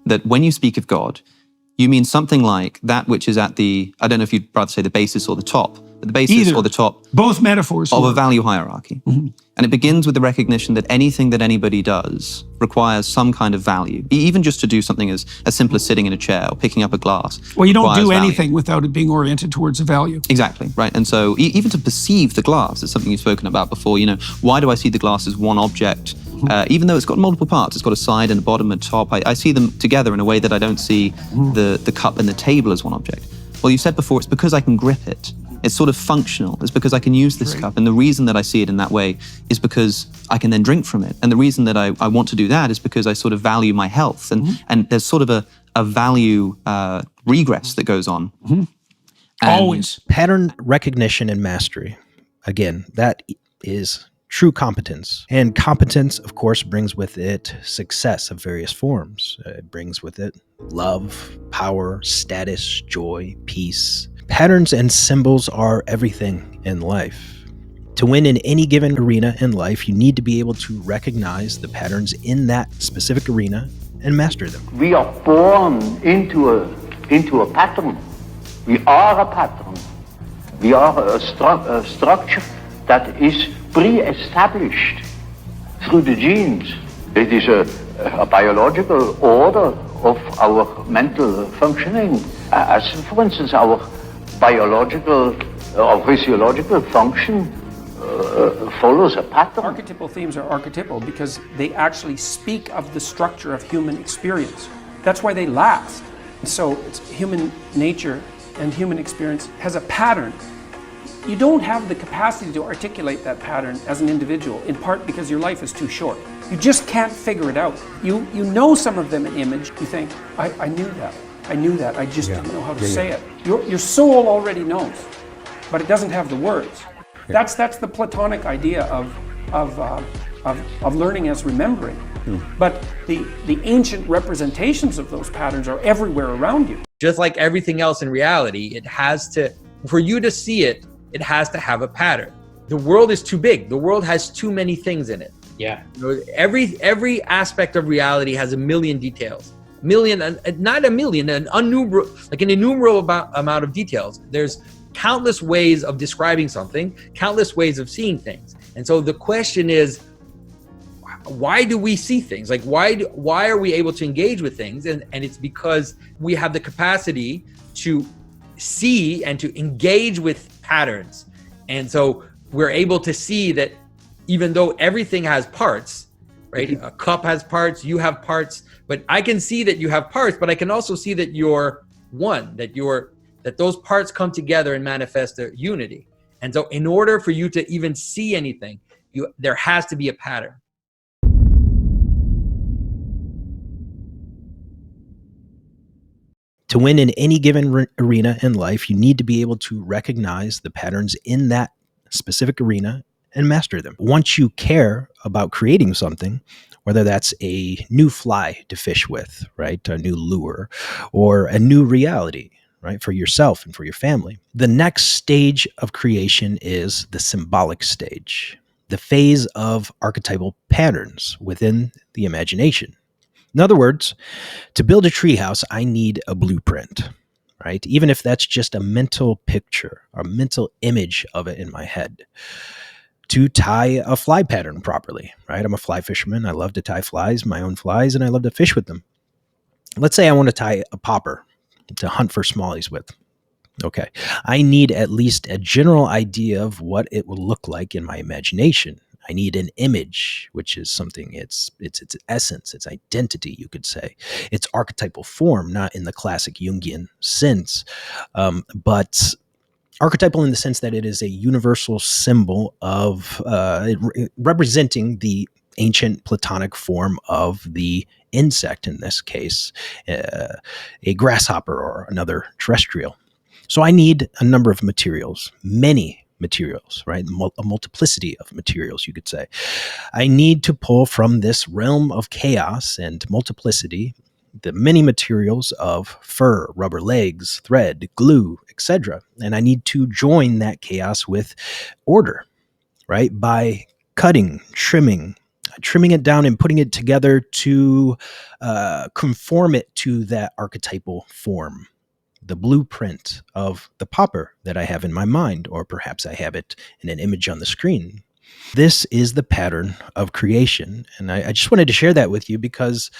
that when you speak of God, you mean something like that which is at the, I don't know if you'd rather say the basis or the top, but the basis Either. or the top. Both metaphors. Of a value hierarchy. Mm-hmm. And it begins with the recognition that anything that anybody does requires some kind of value. Even just to do something as simple as sitting in a chair or picking up a glass. Well, you don't do anything without it being oriented towards a value. Exactly, right. And so even to perceive the glass is something you've spoken about before. Why do I see the glass as one object? Even though it's got multiple parts, it's got a side and a bottom and top, I see them together in a way that I don't see the cup and the table as one object. Well, you said before, it's because I can grip it. It's sort of functional. It's because I can use this cup. And the reason that I see it in that way is because I can then drink from it. And the reason that I want to do that is because I sort of value my health. And there's sort of a value regress that goes on. Always. Pattern recognition and mastery. Again, that is true competence. And competence, of course, brings with it success of various forms. It brings with it love, power, status, joy, peace. Patterns and symbols are everything in life. To win in any given arena in life, you need to be able to recognize the patterns in that specific arena and master them. We are born into a pattern. We are a pattern. We are a structure that is pre-established through the genes. It is a biological order of our mental functioning. As for instance, our biological or physiological function follows a pattern. Archetypal themes are archetypal because they actually speak of the structure of human experience. That's why they last. So it's human nature and human experience has a pattern. You don't have the capacity to articulate that pattern as an individual, in part because your life is too short. You just can't figure it out. You know some of them in image. You think, I knew that. I knew that. I just didn't know how to say it. Your soul already knows, but it doesn't have the words. That's the Platonic idea of learning as remembering. But the ancient representations of those patterns are everywhere around you. Just like everything else in reality, it has to, for you to see it, it has to have a pattern. The world is too big. The world has too many things in it. Yeah. Every aspect of reality has a million details. Not a million, an innumerable amount of details. There's countless ways of describing something, countless ways of seeing things. And so the question is, why do we see things? Like, why are we able to engage with things? And it's because we have the capacity to see and to engage with patterns. And so we're able to see that even though everything has parts, right? A cup has parts, you have parts, but I can see that you have parts, but I can also see that you're one, that those parts come together and manifest a unity. And so in order for you to even see anything, there has to be a pattern. To win in any given arena in life, you need to be able to recognize the patterns in that specific arena and master them. Once you care about creating something, whether that's a new fly to fish with, right, a new lure, or a new reality, right, for yourself and for your family, the next stage of creation is the symbolic stage, the phase of archetypal patterns within the imagination. In other words, to build a treehouse, I need a blueprint, right? Even if that's just a mental picture or a mental image of it in my head. To tie a fly pattern properly, right? I'm a fly fisherman. I love to tie flies, my own flies, and I love to fish with them. Let's say I want to tie a popper to hunt for smallies with. Okay. I need at least a general idea of what it will look like in my imagination. I need an image, which is something, it's its essence, its identity, you could say. Its archetypal form, not in the classic Jungian sense, but archetypal in the sense that it is a universal symbol of representing the ancient Platonic form of the insect, in this case, a grasshopper or another terrestrial. So I need a number of materials, many materials, right? A multiplicity of materials, you could say. I need to pull from this realm of chaos and multiplicity the many materials of fur, rubber legs, thread, glue, etc. And I need to join that chaos with order, right? By cutting, trimming, trimming it down and putting it together to conform it to that archetypal form, the blueprint of the pauper that I have in my mind, or perhaps I have it in an image on the screen. This is the pattern of creation. And I just wanted to share that with you because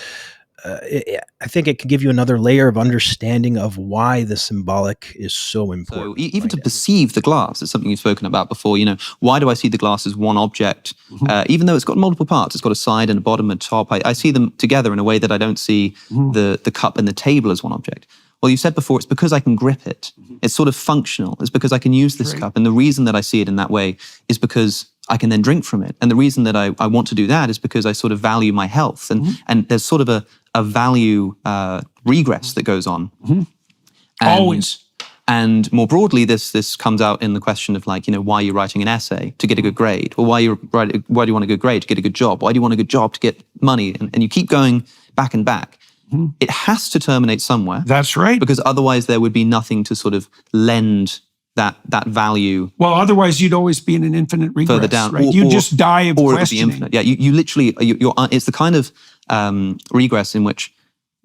I think it can give you another layer of understanding of why the symbolic is so important. So even to perceive the glass, it's something you've spoken about before. Why do I see the glass as one object? Even though it's got multiple parts, it's got a side and a bottom and top. I see them together in a way that I don't see the cup and the table as one object. Well, you said before, it's because I can grip it. It's sort of functional. It's because I can use this cup. And the reason that I see it in that way is because I can then drink from it. And the reason that I want to do that is because I sort of value my health. And there's sort of a value regress that goes on. Always. And more broadly, this comes out in the question of why you're writing an essay to get a good grade, or why do you want a good grade to get a good job? Why do you want a good job to get money? And you keep going back and back. It has to terminate somewhere. That's right. Because otherwise there would be nothing to sort of lend that value. Well, otherwise you'd always be in an infinite regress. Further down, right? You just die of or questioning. It would be infinite. Yeah, you literally, it's the kind of regress in which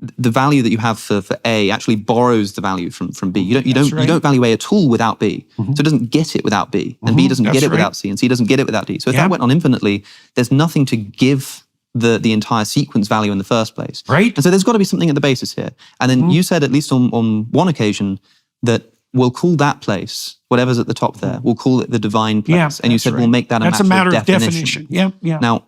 the value that you have for A actually borrows the value from B. You don't value A at all without B. So it doesn't get it without B, and B doesn't get it without C, and C doesn't get it without D. So if that went on infinitely, there's nothing to give the entire sequence value in the first place. Right. And so there's got to be something at the basis here. And then you said, at least on one occasion, that we'll call that place, whatever's at the top there, we'll call it the divine place. Yeah, and you said we'll make that that's a matter of definition. Yeah. Now,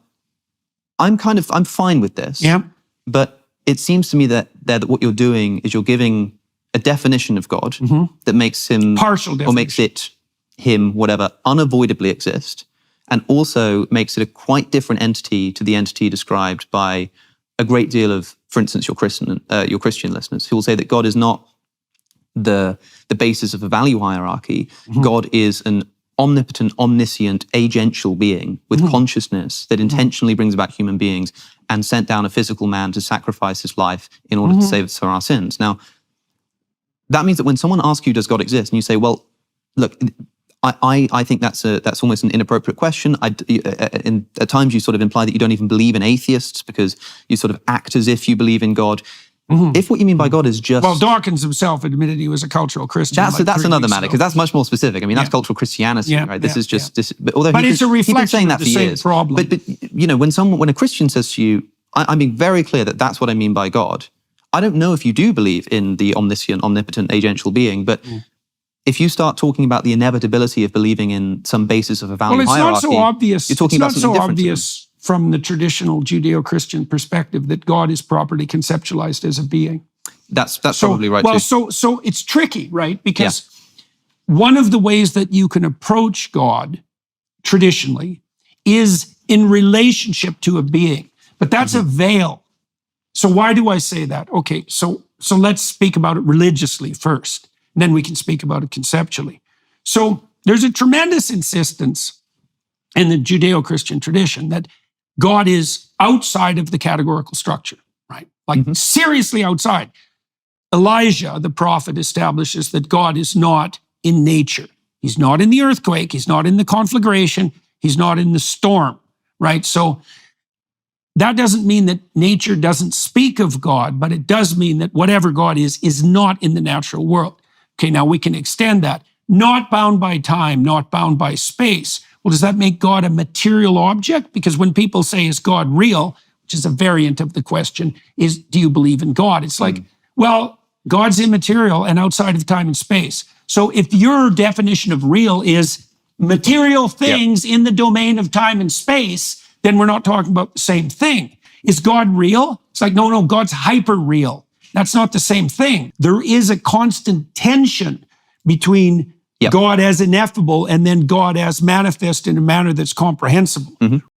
I'm fine with this. Yeah. But it seems to me that what you're doing is you're giving a definition of God that makes him partial definition, or makes it him, whatever, unavoidably exist, and also makes it a quite different entity to the entity described by a great deal of, for instance, your Christian listeners, who will say that God is not the basis of a value hierarchy. God is an omnipotent, omniscient, agential being with consciousness that intentionally brings about human beings and sent down a physical man to sacrifice his life in order to save us from our sins. Now, that means that when someone asks you, does God exist? And you say, well, look, I think that's almost an inappropriate question. At times you sort of imply that you don't even believe in atheists because you sort of act as if you believe in God. If what you mean by God is just... Well, Dawkins himself admitted he was a cultural Christian. That's another matter, because that's much more specific. I mean, that's cultural Christianity, right? This is just... This, but it's a reflection of the same problem. But when a Christian says to you, I'm being very clear that that's what I mean by God. I don't know if you do believe in the omniscient, omnipotent, agential being, but if you start talking about the inevitability of believing in some basis of a value hierarchy... Well, it's not so obvious. You're talking about something different. It's not so obvious from the traditional Judeo-Christian perspective that God is properly conceptualized as a being. That's probably right too. So it's tricky, right? Because one of the ways that you can approach God traditionally is in relationship to a being, but that's a veil. So why do I say that? Okay, so let's speak about it religiously first, and then we can speak about it conceptually. So there's a tremendous insistence in the Judeo-Christian tradition that God is outside of the categorical structure, right? Like seriously outside. Elijah, the prophet, establishes that God is not in nature. He's not in the earthquake. He's not in the conflagration. He's not in the storm, right? So that doesn't mean that nature doesn't speak of God, but it does mean that whatever God is not in the natural world. Okay, now we can extend that. Not bound by time, not bound by space. Well, does that make God a material object? Because when people say, is God real, which is a variant of the question, do you believe in God? It's like, well, God's immaterial and outside of time and space. So if your definition of real is material things in the domain of time and space, then we're not talking about the same thing. Is God real? It's like, no, God's hyper real. That's not the same thing. There is a constant tension between God as ineffable and then God as manifest in a manner that's comprehensible.